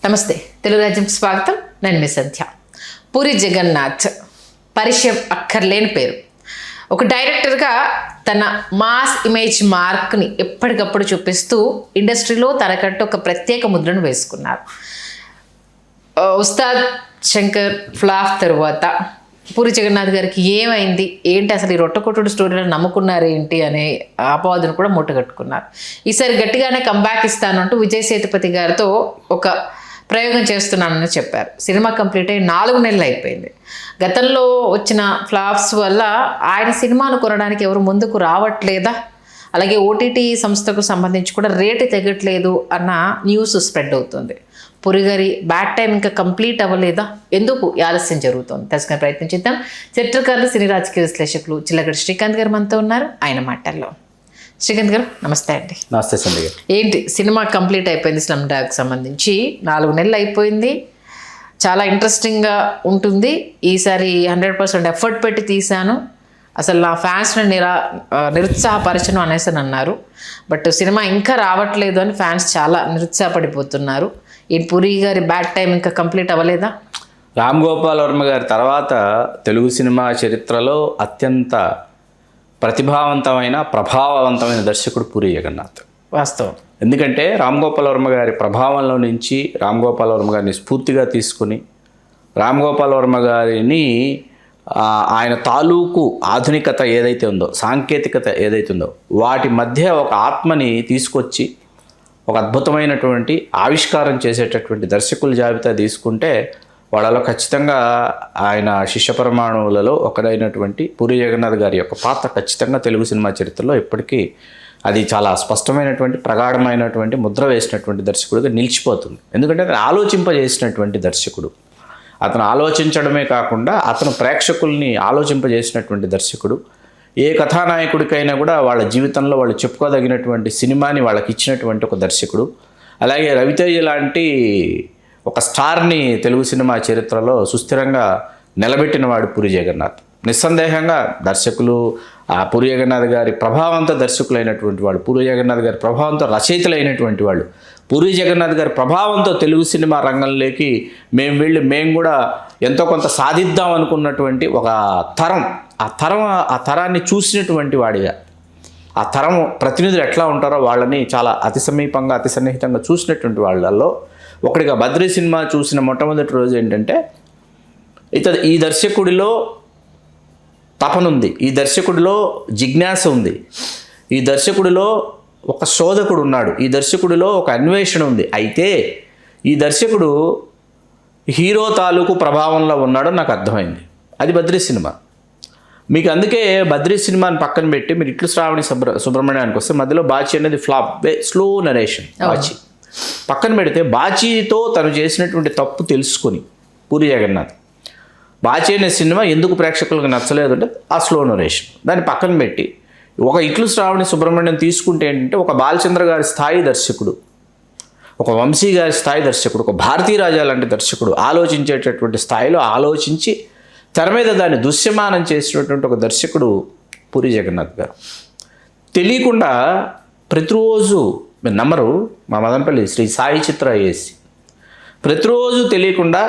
నమస్తే, తెలుగు రాజ్యంకి స్వాగతం. నేను మీ సంధ్య. పూరి జగన్నాథ్ పరిచయం అక్కర్లేని పేరు. ఒక డైరెక్టర్గా తన మాస్ ఇమేజ్ మార్క్ని ఎప్పటికప్పుడు చూపిస్తూ ఇండస్ట్రీలో తనకంటూ ఒక ప్రత్యేక ముద్రను వేసుకున్నారు. ఉస్తాద్ శంకర్ ఫ్లాప్ తరువాత పూరి జగన్నాథ్ గారికి ఏమైంది, ఏంటి అసలు ఈ రొట్టకొట్టుడు స్టోరీలో నమ్ముకున్నారు ఏంటి అనే ఆపవాదును కూడా మూటగట్టుకున్నారు. ఈసారి గట్టిగానే కంబ్యాక్ ఇస్తానంటూ విజయ్ సేతుపతి గారితో ఒక ప్రయోగం చేస్తున్నానని చెప్పారు. సినిమా కంప్లీట్ అయ్యి 4 నెలలు అయిపోయింది. గతంలో వచ్చిన ఫ్లాప్స్ వల్ల ఆయన సినిమాను కొనడానికి ఎవరు ముందుకు రావట్లేదా, అలాగే ఓటీటీ సంస్థకు సంబంధించి కూడా రేటు తగ్గట్లేదు అన్న న్యూస్ స్ప్రెడ్ అవుతుంది. పూరి గారి బ్యాడ్ టైం ఇంకా కంప్లీట్ అవ్వలేదా, ఎందుకు ఆలస్యం జరుగుతుంది తెలుసుకునే ప్రయత్నం చేద్దాం. చరిత్రకారులు, సినీ రాజకీయ విశ్లేషకులు చిల్లగడ్డ శ్రీకాంత్ గారు మనతో ఉన్నారు. ఆయన మాటల్లో. శ్రీకాంత్ గారు నమస్తే అండి. నమస్తే సంధ్య గారు. ఏంటి సినిమా కంప్లీట్ అయిపోయింది, స్లమ్ డాగ్ సంబంధించి 4 నెలలు అయిపోయింది. చాలా ఇంట్రెస్టింగ్గా ఉంటుంది. ఈసారి 100% ఎఫర్ట్ పెట్టి తీశాను, అసలు నా ఫ్యాన్స్ని నిరుత్సాహపరచను అనేసి అన్నారు. బట్ సినిమా ఇంకా రావట్లేదు అని ఫ్యాన్స్ చాలా నిరుత్సాహపడిపోతున్నారు. ఈ పూరి గారి బ్యాడ్ టైం ఇంకా కంప్లీట్ అవ్వలేదా? రామ్ గోపాల్ వర్మ గారి తర్వాత తెలుగు సినిమా చరిత్రలో అత్యంత ప్రతిభావంతమైన ప్రభావవంతమైన దర్శకుడు పూరి జగన్నాథ్. వాస్తవం. ఎందుకంటే రామ్ గోపాల్ వర్మ గారి ప్రభావంలో నుంచి రామ్ గోపాల్ వర్మ గారిని స్ఫూర్తిగా తీసుకుని రామ్ గోపాల్ వర్మ గారిని ఆయన తాలూకు ఆధునికత ఏదైతే ఉందో, సాంకేతికత ఏదైతే ఉందో వాటి మధ్య ఒక ఆత్మని తీసుకొచ్చి ఒక అద్భుతమైనటువంటి ఆవిష్కారం చేసేటటువంటి దర్శకుల జాబితా తీసుకుంటే వాళ్ళలో ఖచ్చితంగా ఆయన శిష్య పరమాణువులలో ఒకరైనటువంటి పూరి జగన్నాథ్ గారి యొక్క పాత్ర ఖచ్చితంగా తెలుగు సినిమా చరిత్రలో ఇప్పటికీ అది చాలా స్పష్టమైనటువంటి ప్రగాఢమైనటువంటి ముద్ర వేసినటువంటి దర్శకుడిగా నిలిచిపోతుంది. ఎందుకంటే అతను ఆలోచింపజేసినటువంటి దర్శకుడు. అతను ఆలోచించడమే కాకుండా అతను ప్రేక్షకుల్ని ఆలోచింపజేసినటువంటి దర్శకుడు. ఏ కథానాయకుడికైనా కూడా వాళ్ళ జీవితంలో వాళ్ళు చెప్పుకోదగినటువంటి సినిమాని వాళ్ళకి ఇచ్చినటువంటి ఒక దర్శకుడు. అలాగే రవితేజ లాంటి ఒక స్టార్ని తెలుగు సినిమా చరిత్రలో సుస్థిరంగా నిలబెట్టినవాడు పూరి జగన్నాథ్. నిస్సందేహంగా దర్శకులు పూరి జగన్నాథ్ గారి ప్రభావంతో దర్శకులైనటువంటి వాళ్ళు, పూరి జగన్నాథ్ గారి ప్రభావంతో రచయితలైనటువంటి వాళ్ళు, పూరి జగన్నాథ్ గారి ప్రభావంతో తెలుగు సినిమా రంగంలోకి మేము కూడా ఎంతో కొంత సాధిద్దాం అనుకున్నటువంటి ఒక తరం, ఆ తరాన్ని చూసినటువంటి వాడిగా, ఆ తరం ప్రతినిధులు ఎట్లా ఉంటారో వాళ్ళని చాలా అతి సమీపంగా అతి సన్నిహితంగా చూసినటువంటి వాళ్ళల్లో ఒకటిగా బద్రీ సినిమా చూసిన మొట్టమొదటి రోజు ఏంటంటే ఈ దర్శకుడిలో తపన ఉంది, ఈ దర్శకుడిలో జిజ్ఞాస ఉంది, ఈ దర్శకుడిలో ఒక శోధకుడు ఉన్నాడు, ఈ దర్శకుడిలో ఒక అన్వేషణ ఉంది. అయితే ఈ దర్శకుడు హీరో తాలూకు ప్రభావంలో ఉన్నాడో నాకు అర్థమైంది. అది బద్రీ సినిమా. మీకు అందుకే బద్రీ సినిమాని పక్కన పెట్టి మీరు ఇట్లు శ్రావణి సుబ్రహ్మణ్యానికి వస్తే మధ్యలో బాచీ అనేది ఫ్లాప్, స్లో నరేషన్. బాచీ పక్కన పెడితే బాచీతో తను చేసినటువంటి తప్పు తెలుసుకొని పూరి జగన్నాథ్ బాచీ అనే సినిమా ఎందుకు ప్రేక్షకులకు నచ్చలేదు అంటే ఆ స్లో నరేషన్. దాన్ని పక్కన పెట్టి ఒక ఇట్లు శ్రావణి సుబ్రహ్మణ్యం తీసుకుంటే ఏంటంటే ఒక బాలచంద్ర గారి స్థాయి దర్శకుడు, ఒక వంశీ గారి స్థాయి దర్శకుడు, ఒక భారతీ రాజా లాంటి దర్శకుడు ఆలోచించేటటువంటి స్థాయిలో ఆలోచించి తెర మీద దాన్ని దృశ్యమానం చేసినటువంటి ఒక దర్శకుడు పూరి జగన్నాథ్ గారు. తెలియకుండా ప్రతిరోజు మీరు నమ్మరు, మా మదనపల్లి శ్రీ సాయి చిత్ర ఏసి ప్రతిరోజు తెలియకుండా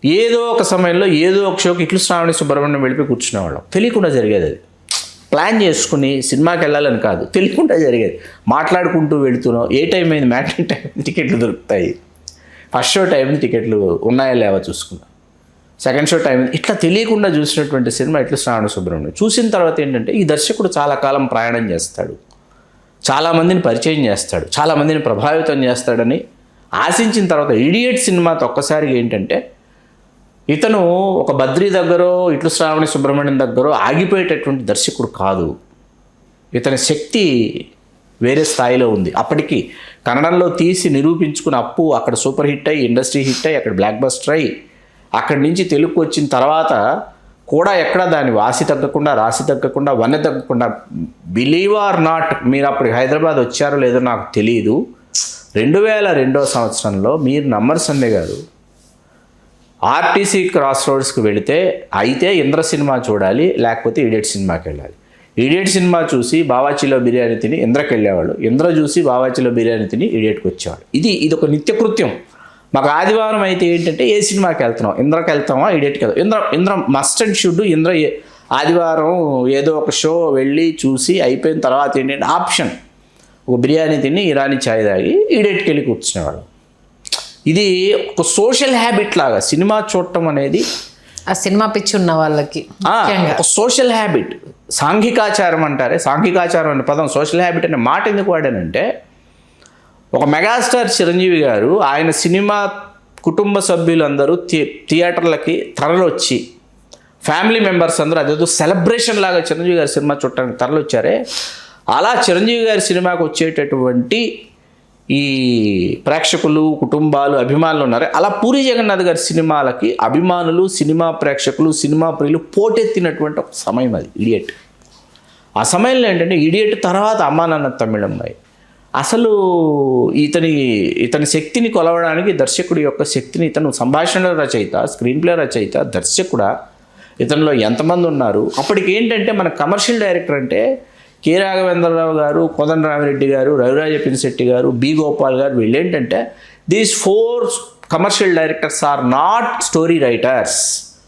ఏదో ఒక సమయంలో ఏదో ఒక షోకి ఇట్లు శ్రావణి సుబ్రహ్మణ్యం వెళ్ళిపోయి కూర్చునేవాళ్ళం. తెలియకుండా జరిగేది. అది ప్లాన్ చేసుకుని సినిమాకి వెళ్ళాలని కాదు, తెలియకుండా జరిగేది. మాట్లాడుకుంటూ వెళుతున్నాం, ఏ టైం అయింది, మ్యాట్నీ టైం టికెట్లు దొరుకుతాయి, ఫస్ట్ షో టైం టికెట్లు ఉన్నాయా లేవా చూసుకున్నాం, సెకండ్ షో టైం, ఇట్లా తెలియకుండా చూసినటువంటి సినిమా ఇట్లు శ్రావణ సుబ్రహ్మణ్యం. చూసిన తర్వాత ఏంటంటే ఈ దర్శకుడు చాలా కాలం ప్రయాణం చేస్తాడు, చాలామందిని పరిచయం చేస్తాడు, చాలామందిని ప్రభావితం చేస్తాడని ఆశించిన తర్వాత ఇడియట్ సినిమాతో ఒక్కసారిగా ఏంటంటే ఇతను ఒక బద్రీ దగ్గర ఇట్లు శ్రావణి సుబ్రహ్మణ్యం దగ్గర ఆగిపోయేటటువంటి దర్శకుడు కాదు. ఇతని శక్తి వేరే స్థాయిలో ఉంది. అప్పటికి కన్నడంలో తీసి నిరూపించుకున్న అప్పు అక్కడ సూపర్ హిట్ అయ్యి, ఇండస్ట్రీ హిట్ అయ్యి, అక్కడ బ్లాక్ బస్టర్ అయ్యి, అక్కడి నుంచి తెలుగుకు వచ్చిన తర్వాత కూడా ఎక్కడ దాని వాసి తగ్గకుండా, రాసి తగ్గకుండా, వన్నె తగ్గకుండా, బిలీవ్ ఆర్ నాట్, మీరు అప్పుడు హైదరాబాద్ వచ్చారో లేదో నాకు తెలియదు, 2002 సంవత్సరంలో మీరు నమ్మరు సందే గారు ఆర్టీసీ క్రాస్ రోడ్స్కి వెళితే అయితే ఇంద్ర సినిమా చూడాలి, లేకపోతే ఇడియట్ సినిమాకి వెళ్ళాలి. ఇడియట్ సినిమా చూసి బావాచిలో బిర్యానీ తిని ఇంద్రకి వెళ్ళేవాళ్ళు, ఇంద్ర చూసి బావాచిలో బిర్యానీ తిని ఇడియట్కి వచ్చేవాళ్ళు. ఇది ఒక నిత్యకృత్యం. మాకు ఆదివారం అయితే ఏంటంటే ఏ సినిమాకి వెళ్తున్నాం, ఇంద్రకి వెళ్తామా ఇడియట్కి వెళ్తాం. Indra must and should. Indra ఆదివారం ఏదో ఒక షో వెళ్ళి చూసి అయిపోయిన తర్వాత ఏంటంటే ఆప్షన్ ఒక బిర్యానీ తిని ఇరానీ ఛాయ్ తాగి ఇడియట్కి వెళ్ళి కూర్చునేవాళ్ళు. ఇది ఒక సోషల్ హ్యాబిట్ లాగా సినిమా చూడటం అనేది ఆ సినిమా పిచ్చి ఉన్న వాళ్ళకి ఒక సోషల్ హ్యాబిట్. సాంఘికాచారం అంటారే, సాంఘికాచారం అనే పదం సోషల్ హ్యాబిట్ అనే మాట ఎందుకు వాడానంటే, ఒక మెగాస్టార్ చిరంజీవి గారు ఆయన సినిమా కుటుంబ సభ్యులందరూ థియేటర్లకి తరలొచ్చి ఫ్యామిలీ మెంబర్స్ అందరూ అదేదో సెలబ్రేషన్ లాగా చిరంజీవి గారి సినిమా చూడటానికి తరలొచ్చారే, అలా చిరంజీవి గారి సినిమాకు వచ్చేటటువంటి ఈ ప్రేక్షకులు, కుటుంబాలు, అభిమానులు ఉన్నారు. అలా పూరి జగన్నాథ్ గారి సినిమాలకి అభిమానులు, సినిమా ప్రేక్షకులు, సినిమా ప్రియులు పోటెత్తినటువంటి ఒక సమయం అది ఇడియట్. ఆ సమయంలో ఏంటంటే ఇడియట్ తర్వాత అమ్మా నాన్న తమిళమ్మాయి. అసలు ఇతని శక్తిని కొలవడానికి దర్శకుడి యొక్క శక్తిని, ఇతను సంభాషణ రచయిత, స్క్రీన్ ప్లే రచయిత, దర్శకుడా, ఇతనిలో ఎంతమంది ఉన్నారు. అప్పటికి ఏంటంటే మన కమర్షియల్ డైరెక్టర్ అంటే కె రాఘవేంద్రరావు గారు, కోదండరామిరెడ్డి గారు, రవిరాజ పినిశెట్టి గారు, బి గోపాల్ గారు, వీళ్ళు ఏంటంటే these 4 commercial directors are not story writers,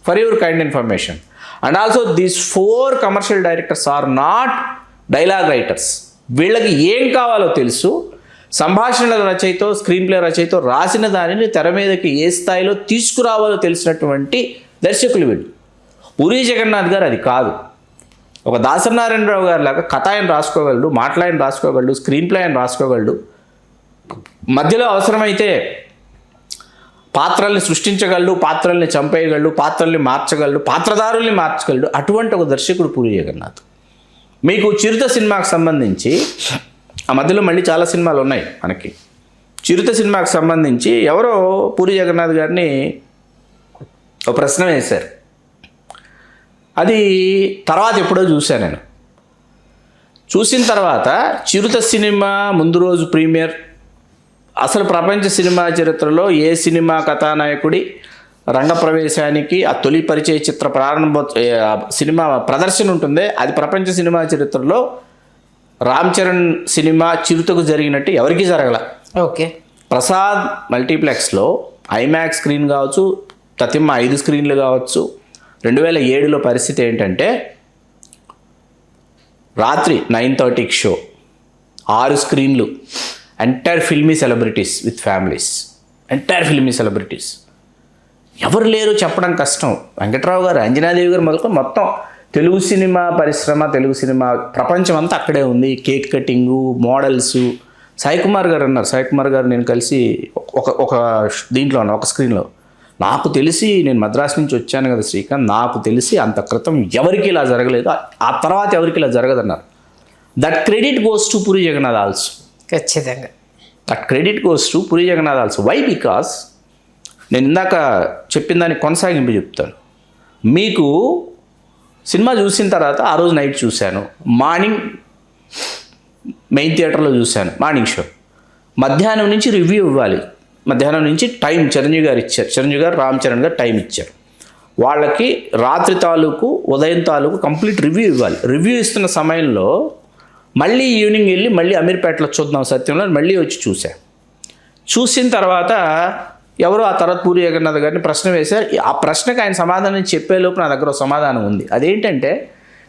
for your kind information. And also these 4 commercial directors are not dialogue writers. వీళ్ళకి ఏం కావాలో తెలుసు, సంభాషణల రచయితో, స్క్రీన్ ప్లే రచయితో రాసిన దానిని తెర మీదకి ఏ స్థాయిలో తీసుకురావాలో తెలిసినటువంటి దర్శకులు వీళ్ళు. పూరి జగన్నాథ్ గారు అది కాదు. ఒక దాసనారాయణరావు గారి లాగా కథ ఆయన రాసుకోగలడు, మాటలాయన రాసుకోగలడు, స్క్రీన్ ప్లే ఆయన రాసుకోగలడు, మధ్యలో అవసరమైతే పాత్రల్ని సృష్టించగలడు, పాత్రల్ని చంపేయగలడు, పాత్రల్ని మార్చగలడు, పాత్రధారుల్ని మార్చగలడు. అటువంటి ఒక దర్శకుడు పూరి జగన్నాథ్. మీకు చిరుత సినిమాకు సంబంధించి ఆ మధ్యలో మళ్ళీ చాలా సినిమాలు ఉన్నాయి మనకి. చిరుత సినిమాకు సంబంధించి ఎవరో పూరి జగన్నాథ్ గారిని ఒక ప్రశ్న వేశారు. అది తర్వాత ఎప్పుడో చూశాను నేను. చూసిన తర్వాత చిరుత సినిమా ముందు రోజు ప్రీమియర్, అసలు ప్రపంచ సినిమా చరిత్రలో ఏ సినిమా కథానాయకుడి రంగప్రవేశానికి ఆ తొలి పరిచయ చిత్ర సినిమా ప్రదర్శన ఉంటుందే, అది ప్రపంచ సినిమా చరిత్రలో రామ్ చరణ్ సినిమా చిరుతకు జరిగినట్టు ఎవరికీ జరగల. ఓకే. ప్రసాద్ మల్టీప్లెక్స్లో ఐమాక్స్ స్క్రీన్ కావచ్చు, తతిమ్మ 5 స్క్రీన్లు కావచ్చు. 2007లో పరిస్థితి ఏంటంటే రాత్రి 9:30కి షో, 6 స్క్రీన్లు, entire filmy celebrities with families, entire filmy celebrities. ఎవరు లేరు చెప్పడం కష్టం. వెంకట్రావు గారు, అంజనాదేవి గారు మొదలుకొని మొత్తం తెలుగు సినిమా పరిశ్రమ, తెలుగు సినిమా ప్రపంచం అంతా అక్కడే ఉంది. Cake cutting, models. Sai Kumar గారు అన్నారు. సాయి కుమార్ గారు నేను కలిసి ఒక దీంట్లో ఉన్నా, ఒక స్క్రీన్లో. నాకు తెలిసి, నేను మద్రాసు నుంచి వచ్చాను కదా శ్రీకాంత్, నాకు తెలిసి అంత క్రితం ఎవరికి ఇలా జరగలేదు, ఆ తర్వాత ఎవరికి ఇలా జరగదన్నారు. That credit goes to Puri Jagannadh also. ఖచ్చితంగా that credit goes to Puri Jagannadh also. Why? Because నేను ఇందాక చెప్పిన దానికి కొనసాగింపు చెప్తాను. మీకు సినిమా చూసిన తర్వాత ఆ రోజు నైట్ చూశాను, మార్నింగ్ మెయిన్ థియేటర్లో చూశాను, మార్నింగ్ షో. మధ్యాహ్నం నుంచి రివ్యూ ఇవ్వాలి, మధ్యాహ్నం నుంచి టైం చిరంజీవి గారు ఇచ్చారు. చిరంజీవి గారు, రామ్ చరణ్ గారు టైం ఇచ్చారు. వాళ్ళకి రాత్రి తాలూకు, ఉదయం తాలూకు కంప్లీట్ రివ్యూ ఇవ్వాలి. రివ్యూ ఇస్తున్న సమయంలో మళ్ళీ ఈవినింగ్ వెళ్ళి మళ్ళీ అమీర్పేటలో చూద్దాం సత్యంలో మళ్ళీ వచ్చి చూశాను. చూసిన తర్వాత ఎవరో ఆ తర్వాత పూరి జగన్నాథ్ గారిని ప్రశ్న వేశారు. ఆ ప్రశ్నకు ఆయన సమాధానం చెప్పేలోపు నా దగ్గర ఒక సమాధానం ఉంది. అదేంటంటే,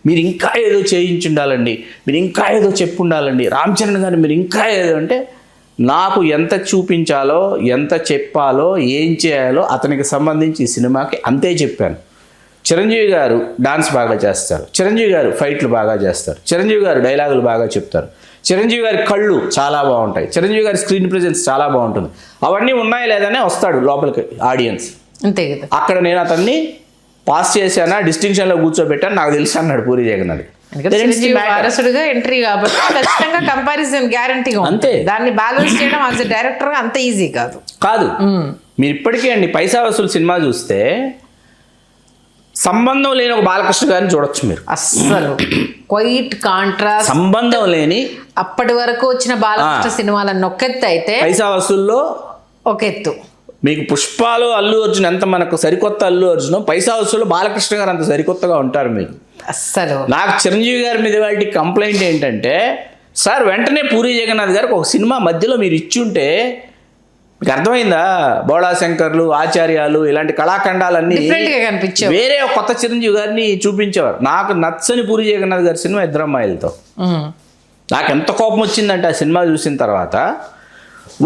మీరు ఇంకా ఏదో చేయించి ఉండాలండి, మీరు ఇంకా ఏదో చెప్పు ఉండాలండి, రామ్ చరణ్ గారు మీరు ఇంకా ఏదో అంటే, నాకు ఎంత చూపించాలో, ఎంత చెప్పాలో, ఏం చేయాలో అతనికి సంబంధించి ఈ సినిమాకి అంతే చెప్పాను. చిరంజీవి గారు డాన్స్ బాగా చేస్తారు, చిరంజీవి గారు ఫైట్లు బాగా చేస్తారు, చిరంజీవి గారు డైలాగులు బాగా చెప్తారు, చిరంజీవి గారి కళ్ళు చాలా బాగుంటాయి, చిరంజీవి గారి స్క్రీన్ ప్రెజెన్స్ చాలా బాగుంటుంది. అవన్నీ ఉన్నాయా లేదనే వస్తాడు లోపలికి ఆడియన్స్. అంతే కదా. అక్కడ నేను అతన్ని పాస్ చేశానా, డిస్టింక్షన్లో కూర్చోబెట్టాను, నాకు తెలుసు అన్నాడు పూరి జగన్నాథ్. వారసుడుగా ఎంట్రీ కాబట్టి ఖచ్చితంగా కంపారిజన్ గ్యారంటీగా అంతే. దాన్ని బ్యాలెన్స్ చేయడం యాజ్ ఎ డైరెక్టర్ అంత ఈజీ కాదు. మీరు ఇప్పటికే అండి పైసా వసూలు సినిమా చూస్తే సంబంధం లేని ఒక బాలకృష్ణ గారిని చూడొచ్చు మీరు. అస్సలు క్వైట్ కాంట్రాస్ట్, సంబంధం లేని అప్పటి వరకు వచ్చిన బాలకృష్ణ సినిమాలన్నీ ఒక ఎత్తు అయితే పైసా వసూల్లో ఒక ఎత్తు. మీకు పుష్పాలు, అల్లు అర్జున్ ఎంత మనకు సరికొత్త అల్లు అర్జున్, పైసా వసూలు బాలకృష్ణ గారు అంత సరికొత్తగా ఉంటారు. మీకు అస్సలు నాకు చిరంజీవి గారి మీద వాటి కంప్లైంట్ ఏంటంటే, సార్ వెంటనే పూరి జగన్నాథ్ గారికి ఒక సినిమా మధ్యలో మీరు ఇచ్చుంటే, మీకు అర్థమైందా, బోళా శంకర్లు, ఆచార్యాలు ఇలాంటి కళాఖండాలన్నీ డిఫరెంట్ గా కనిపించావు. వేరే ఒక కొత్త చిరంజీవి గారిని చూపించేవారు. నాకు నచ్చని పూరి జగన్నాథ్ గారి సినిమా ఇద్దరమ్మాయిలతో. నాకు ఎంత కోపం వచ్చిందంటే ఆ సినిమా చూసిన తర్వాత,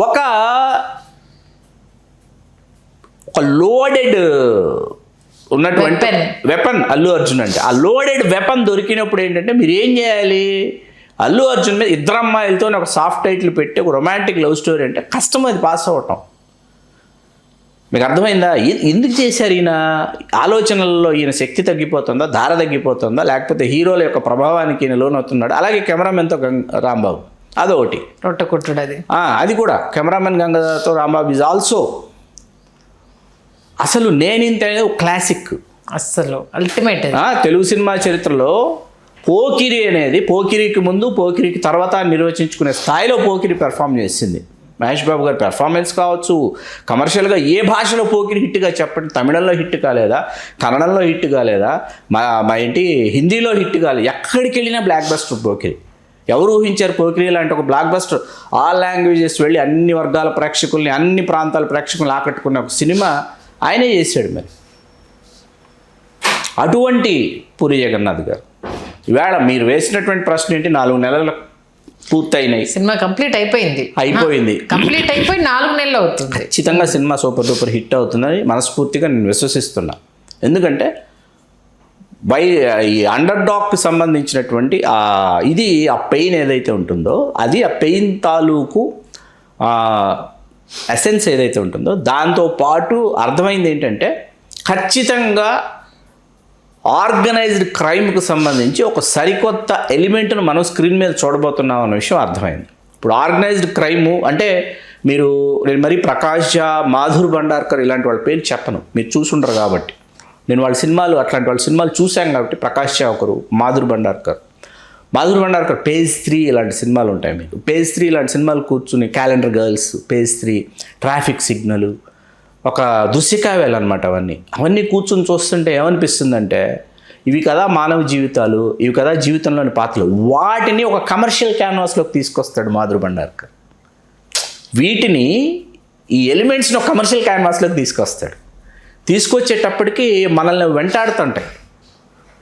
ఒక లోడెడ్ ఉన్నటువంటి వెపన్ అల్లు అర్జున్ అంటే, ఆ లోడెడ్ వెపన్ దొరికినప్పుడు ఏంటంటే మీరు ఏం చేయాలి, అల్లు అర్జున్ మీద ఇద్దరు అమ్మాయిలతో ఒక సాఫ్ట్ టైటిల్ పెట్టి ఒక రొమాంటిక్ లవ్ స్టోరీ అంటే కష్టం, అది పాస్ అవ్వటం. మీకు అర్థమైందా? ఎందుకు చేశారు ఈయన? ఆలోచనల్లో ఈయన శక్తి తగ్గిపోతుందా, ధార తగ్గిపోతుందా, లేకపోతే హీరోల యొక్క ప్రభావానికి ఈయన లోనవుతున్నాడు? అలాగే కెమెరామెన్తో రాంబాబు అదొకటి రొట్ట కొట్టుడు అది. అది కూడా కెమెరామెన్ గంగాధర్తో రాంబాబు ఈజ్ ఆల్సో అసలు నేనింత క్లాసిక్, అస్సలు అల్టిమేట్. తెలుగు సినిమా చరిత్రలో పోకిరి అనేది పోకిరికి ముందు పోకిరికి తర్వాత నిర్వచించుకునే స్థాయిలో పోకిరి పెర్ఫామ్ చేసింది. మహేష్ బాబు గారి పెర్ఫార్మెన్స్ కావచ్చు, కమర్షియల్గా ఏ భాషలో పోకిరి హిట్గా చెప్పండి. తమిళంలో హిట్ కాలేదా, కన్నడంలో హిట్ కాలేదా, మా ఏంటి హిందీలో హిట్ కాలేదు, ఎక్కడికి వెళ్ళినా బ్లాక్ బస్టర్ పోకిరి. ఎవరు ఊహించారు పోకిరి లాంటి ఒక బ్లాక్ బస్టర్ ఆల్ లాంగ్వేజెస్ వెళ్ళి అన్ని వర్గాల ప్రేక్షకుల్ని, అన్ని ప్రాంతాల ప్రేక్షకుల్ని ఆకట్టుకున్న ఒక సినిమా ఆయనే చేశాడు. మరి అటువంటి పూరి జగన్నాథ్ గారు ఇవాళ మీరు వేసినటువంటి ప్రశ్న ఏంటి, 4 నెలలు పూర్తయినాయి, సినిమా కంప్లీట్ అయిపోయింది. కంప్లీట్ అయిపోయి 4 నెలలు అవుతుంది. ఖచ్చితంగా సినిమా సూపర్ డూపర్ హిట్ అవుతుందని మనస్ఫూర్తిగా నేను విశ్వసిస్తున్నా. ఎందుకంటే ఈ అండర్ డాగ్కి సంబంధించినటువంటి ఇది ఆ పెయిన్ ఏదైతే ఉంటుందో, అది ఆ పెయిన్ తాలూకు ఎసెన్స్ ఏదైతే ఉంటుందో దాంతోపాటు అర్థమైంది ఏంటంటే, ఖచ్చితంగా ఆర్గనైజ్డ్ క్రైమ్కి సంబంధించి ఒక సరికొత్త ఎలిమెంట్ను మనం స్క్రీన్ మీద చూడబోతున్నాం అన్న విషయం అర్థమైంది. ఇప్పుడు ఆర్గనైజ్డ్ క్రైము అంటే నేను మరీ ప్రకాష్ ఝా, మాధుర్ భండార్కర్ ఇలాంటి వాళ్ళ పేరు చెప్పను, మీరు చూసుంటారు కాబట్టి. నేను వాళ్ళ సినిమాలు అట్లాంటి వాళ్ళ సినిమాలు చూశాను కాబట్టి. ప్రకాష్ ఝా ఒకరు, మాధుర్ భండార్కర్ పేజ్ 3 ఇలాంటి సినిమాలు ఉంటాయి మీకు. పేజ్ 3 ఇలాంటి సినిమాలు కూర్చుని, calendar girls, page 3, traffic signal, ఒక దృశ్యకావ్యాలు అనమాట. అవన్నీ కూర్చొని చూస్తుంటే ఏమనిపిస్తుందంటే, ఇవి కదా మానవ జీవితాలు, ఇవి కదా జీవితంలోని పాత్రలు. వాటిని ఒక కమర్షియల్ క్యాన్వాస్లోకి తీసుకొస్తాడు మాధుర్ భండార్కర్. వీటిని, ఈ ఎలిమెంట్స్ని ఒక కమర్షియల్ క్యాన్వాస్లోకి తీసుకొచ్చేటప్పటికి మనల్ని వెంటాడుతుంటాయి.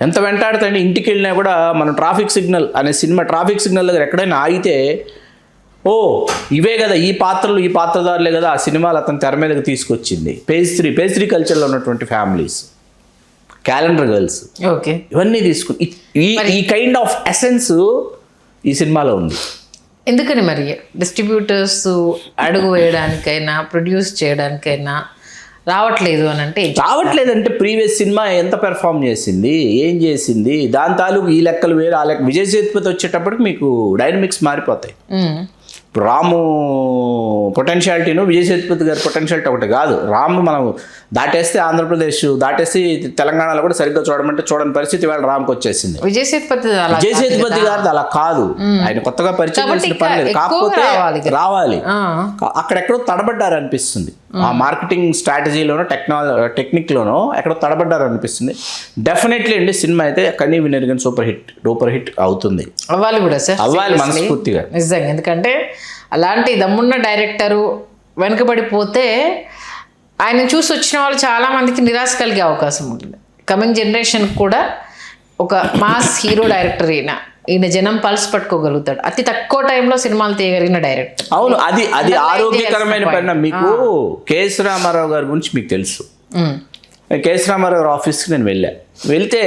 ఎంత వెంటాడుతాయంటే, ఇంటికి వెళ్ళినా కూడా మనం ట్రాఫిక్ సిగ్నల్ అనే సినిమా, ట్రాఫిక్ సిగ్నల్ దగ్గర ఎక్కడైనా ఆగితే, ఓ ఇవే కదా, ఈ పాత్రలు, ఈ పాత్రధారులే కదా ఆ సినిమాలు అతను తెర మీదకి తీసుకొచ్చింది. పేజ్ 3 కల్చర్లో ఉన్నటువంటి ఫ్యామిలీస్, క్యాలెండర్ గర్ల్స్, ఓకే, ఇవన్నీ తీసుకుని ఈ కైండ్ ఆఫ్ ఎసెన్స్ ఈ సినిమాలో ఉంది. ఎందుకని మరి డిస్ట్రిబ్యూటర్స్ అడుగు వేయడానికైనా, ప్రొడ్యూస్ చేయడానికైనా రావట్లేదు అని అంటే? రావట్లేదంటే ప్రీవియస్ సినిమా ఎంత పెర్ఫామ్ చేసింది, ఏం చేసింది, దాని తాలూకు ఈ లెక్కలు వేరు, ఆ లెక్క. విజయ్ సేతుపతి వచ్చేటప్పటికి మీకు డైనమిక్స్ మారిపోతాయి. ఇప్పుడు రాము పొటెన్షియాలిటీను విజయ్ సేతుపతి గారి పొటెన్షియాలిటీ ఒకటి కాదు. రాము మనం దాటేస్తే ఆంధ్రప్రదేశ్, దాటేసి తెలంగాణలో కూడా సరిగ్గా చూడని పరిస్థితి వేళ రామ్కి వచ్చేసింది. విజయ్ సేతుపతి గారిది అలా కాదు. ఆయన కొత్తగా పరిచయం చేసిన పని లేదు, కాకపోతే రావాలి. అక్కడెక్కడో తడబడ్డారు అనిపిస్తుంది. ఆ మార్కెటింగ్ స్ట్రాటజీలోనో టెక్నిక్లోనో ఎక్కడో తడబడ్డారు అనిపిస్తుంది. డెఫినెట్లీ అండి, సినిమా అయితే కనీ వినర్గన్ సూపర్ హిట్ అవుతుంది. అవ్వాలి కూడా సార్, అవ్వాలి మనస్ఫూర్తిగా, నిజంగా. ఎందుకంటే అలాంటి దమ్మున్న డైరెక్టరు వెనుకబడిపోతే ఆయన చూసి వచ్చిన వాళ్ళు చాలా మందికి నిరాశ కలిగే అవకాశం ఉంటుంది. కమింగ్ జనరేషన్ కూడా ఒక మాస్ హీరో డైరెక్టర్ ఈయన జనం పల్స్ పట్టుకోగలుగుతాడు. అతి తక్కువ టైంలో సినిమాలు తీయగలిగిన డైరెక్టర్. అవును, అది ఆరోగ్యకరమైన పని. మీకు కేఎస్ రామారావు గారి గురించి మీకు తెలుసు. కేఎస్ రామారావు గారి ఆఫీస్కి నేను వెళ్తే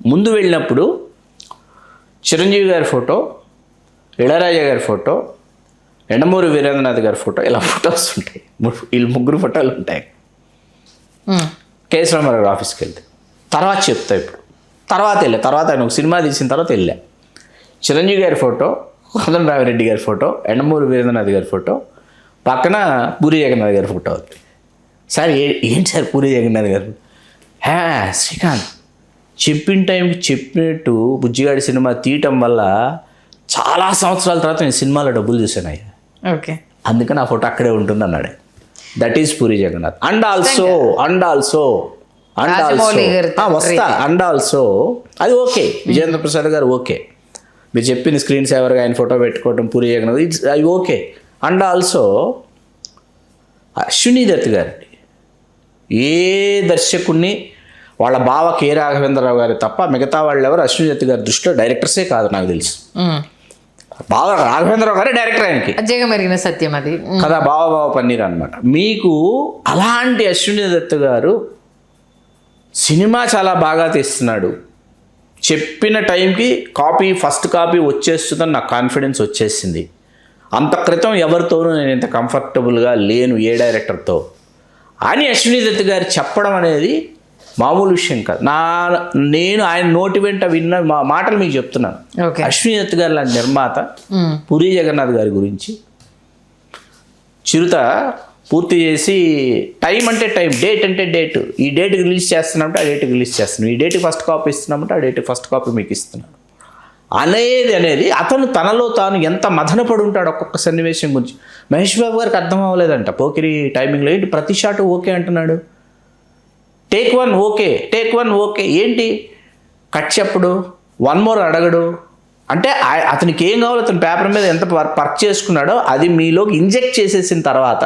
ముందు వెళ్ళినప్పుడు చిరంజీవి గారి ఫోటో, ఇళరాజా గారి ఫోటో, ఎండమూరి వీరేంద్రనాథ్ గారి ఫోటో, ఇలా ఫొటోస్ ఉంటాయి. వీళ్ళు 3 ఫోటోలు ఉంటాయి. కేఎస్ రామారావు ఆఫీస్కి వెళ్తే తర్వాత చెప్తా. ఇప్పుడు తర్వాత ఆయన ఒక సినిమా తీసిన తర్వాత వెళ్ళా. చిరంజీవి గారి ఫోటో, కోదండరామిరెడ్డి గారి ఫోటో, ఎండమూరి వీరేంద్రనాథ్ గారి ఫోటో, పక్కన పూరి జగన్నాథ్ గారి ఫోటో ఉంది. సార్ ఏంటి సార్ పూరి జగన్నాథ్ గారు? శ్రీకాంత్ చెప్పిన టైంకి చెప్పినట్టు బుజ్జిగాడి సినిమా తీయటం వల్ల చాలా సంవత్సరాల తర్వాత నేను సినిమాలో డబ్బులు చూశాను అయ్యా. ఓకే, అందుకని ఆ ఫోటో అక్కడే ఉంటుంది అన్నాడు. That is Puri Jagannath. And also and Rajamouli గారి వస్తా అండ్ ఆల్సో అది ఓకే, విజేంద్ర ప్రసాద్ గారు ఓకే, మీరు చెప్పింది స్క్రీన్ సేవర్గా ఆయన ఫోటో పెట్టుకోవటం పూరి జగన్నాథ్ ఇట్స్ అది okay. And also Ashwini Dutt గారండి, ఏ దర్శకుడిని వాళ్ళ బావ కె రాఘవేంద్రరావు గారు తప్ప మిగతా వాళ్ళు ఎవరు అశ్విని దత్ గారి దృష్టిలో డైరెక్టర్సే కాదు నాకు తెలుసు. బావ రాఘవేంద్రరావు గారే డైరెక్టర్ ఆయనకి, అజయగా మెరిగిన సత్యం అది కదా, బావ పన్నీర్ అనమాట. మీకు అలాంటి అశ్విని దత్ గారు సినిమా చాలా బాగా తీస్తున్నాడు, చెప్పిన టైంకి కాపీ ఫస్ట్ కాపీ వచ్చేస్తుందని నాకు కాన్ఫిడెన్స్ వచ్చేసింది. అంత క్రితం ఎవరితోనూ నేను ఇంత కంఫర్టబుల్గా లేను ఏ డైరెక్టర్తో అని అశ్విని దత్ గారు చెప్పడం అనేది మామూలు విషయం కాదు. నేను ఆయన నోటి వెంట విన్న మాటలు మీకు చెప్తున్నాను. అశ్విని దత్ గారు లాంటి నిర్మాత పూరి జగన్నాథ్ గారి గురించి చిరుత పూర్తి చేసి టైం అంటే టైం, డేట్ అంటే డేట్, ఈ డేట్కి రిలీజ్ చేస్తున్నామంటే ఆ డేట్కి రిలీజ్ చేస్తున్నాం, ఈ డేట్కి ఫస్ట్ కాపీ ఇస్తున్నామంటే ఆ డేట్కి ఫస్ట్ కాపీ మీకు ఇస్తున్నాను అనేది అతను తనలో తాను ఎంత మదనపడి ఉంటాడు ఒక్కొక్క సన్నివేశం గురించి. మహేష్ బాబు గారికి అర్థం అవ్వలేదంట పోకిరి టైమింగ్లో, ఏంటి ప్రతి షాట్ ఓకే అంటున్నాడు, టేక్ వన్ ఓకే ఏంటి కట్ చెప్పడు, వన్ మోర్ అడగడు. అంటే అతనికి ఏం కావాలో అతను పేపర్ మీద ఎంత వర్క్ చేసుకున్నాడో అది మీలోకి ఇంజెక్ట్ చేసేసిన తర్వాత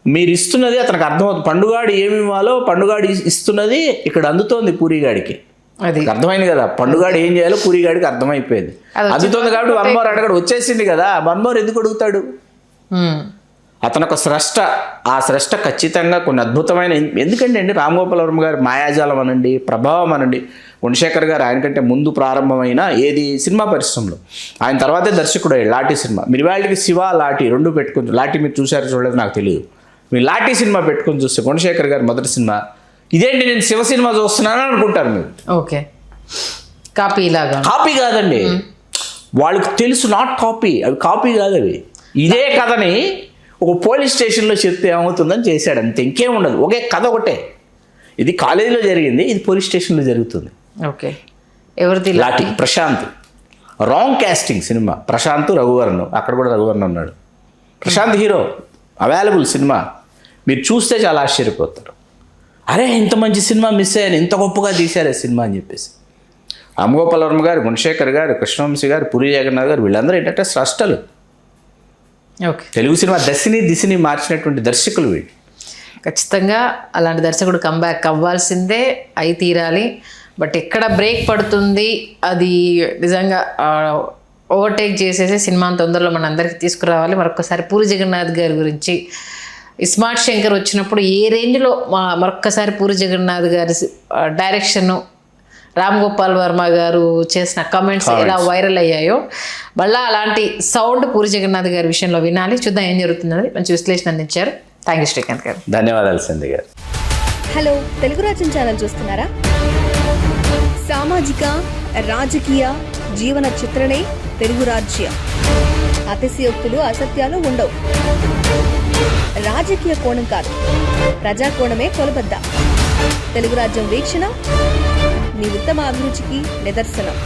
మీరు ఇస్తున్నది అతనికి అర్థమవుతుంది. పండుగాడు ఏమి ఇవ్వాలో పండుగాడు ఇస్తున్నది ఇక్కడ అందుతోంది పూరిగాడికి, అది అర్థమైంది కదా. పండుగాడు ఏం చేయాలో పూరిగాడికి అర్థమైపోయింది, అందుతోంది కాబట్టి వన్ మోర్ అడగడు, వచ్చేసింది కదా, వన్ మోర్ ఎందుకు అడుగుతాడు. అతను ఒక స్రష్ట, ఆ స్రష్ట ఖచ్చితంగా కొన్ని అద్భుతమైన, ఎందుకంటే అండి రామ్ గోపాల్ వర్మ గారి మాయాజాలం అనండి, ప్రభావం అనండి, గుణశేఖర్ గారు ఆయనకంటే ముందు ప్రారంభమైన ఏది సినిమా పరిశ్రమలో, ఆయన తర్వాతే దర్శకుడు అయ్యాడు. లాఠీ సినిమా మీరు వాళ్ళకి శివ లాఠీ రెండు పెట్టుకుని, లాఠీ మీరు చూసారు చూడలేదు నాకు తెలియదు, మీరు లాఠీ సినిమా పెట్టుకుని చూస్తే గుణశేఖర్ గారి మొదటి సినిమా ఇదేంటి నేను శివ సినిమా చూస్తున్నాను అనుకుంటారు మీరు. ఓకే కాపీ లాగా, కాపీ కాదండి, వాళ్ళకి తెలుసు నాట్ కాపీ, అవి కాపీ కాదు, అవి ఇదే కథని ఒక పోలీస్ స్టేషన్లో చెప్తే ఏమవుతుందని చేశాడు అంతే, ఇంకేం ఉండదు. ఒకే కథ ఒకటే, ఇది కాలేజీలో జరిగింది, ఇది పోలీస్ స్టేషన్లో జరుగుతుంది. ఓకే ఎవరిది లాఠీ ప్రశాంత్, రాంగ్ క్యాస్టింగ్ సినిమా, ప్రశాంత్ రఘువరన్, అక్కడ కూడా రఘువరన్ ఉన్నాడు, ప్రశాంత్ హీరో, అవైలబుల్ సినిమా, మీరు చూస్తే చాలా ఆశ్చర్యపోతారు, అరే ఇంత మంచి సినిమా మిస్ అయ్యాను, ఇంత గొప్పగా తీశారు సినిమా అని చెప్పేసి. రామ్ గోపాల్ వర్మ గారు, గుణశేఖర్ గారు, కృష్ణవంశీ గారు, పూరి జగన్నాథ్ గారు, వీళ్ళందరూ ఏంటంటే స్రష్టలు, తెలుగు సినిమా దిశని మార్చినటువంటి దర్శకులు వీళ్ళు. ఖచ్చితంగా అలాంటి దర్శకుడు కంబ్యాక్ అవ్వాల్సిందే, అయి తీరాలి. బట్ ఎక్కడ బ్రేక్ పడుతుంది అది నిజంగా ఓవర్టేక్ చేసేసి సినిమాని తొందరలో మన అందరికీ తీసుకురావాలి. మరొకసారి పూరి జగన్నాథ్ గారి గురించి ఇస్మార్ట్ శంకర్ వచ్చినప్పుడు ఏ రేంజ్లో మరొక్కసారి పూరి జగన్నాథ్ గారి డైరెక్షను, రామ్ గోపాల్ వర్మ గారు చేసిన కామెంట్స్ ఎలా వైరల్ అయ్యాయో మళ్ళీ అలాంటి సౌండ్ పూరి జగన్నాథ్ గారి విషయంలో వినాలి. చూద్దాం ఏం జరుగుతుందని మంచి విశ్లేషణ అందించారు. థ్యాంక్ యూ శ్రీకాంత్ గారు. ధన్యవాదాలు సంధ్య గారు. హలో, తెలుగు రాజ్యం ఛానల్ చూస్తున్నారా? సామాజిక రాజకీయ జీవన చిత్రణే తెలుగు రాజ్యం. అతిశయోక్తులు అసత్యాలు ఉండవు. రాజకీయ కోణం కాదు, ప్రజా కోణమే కొలబద్ద. తెలుగు రాజ్యం వీక్షణ మీ ఉత్తమ అభిరుచికి నిదర్శనం.